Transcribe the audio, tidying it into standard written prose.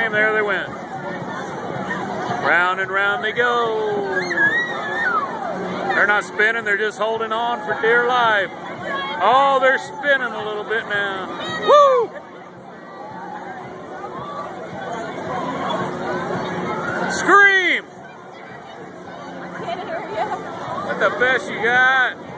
game. There they went. Round and round they go. They're not spinning, they're just holding on for dear life. Oh, they're spinning a little bit now. Woo! Scream! I can't hear you. That's the best you got.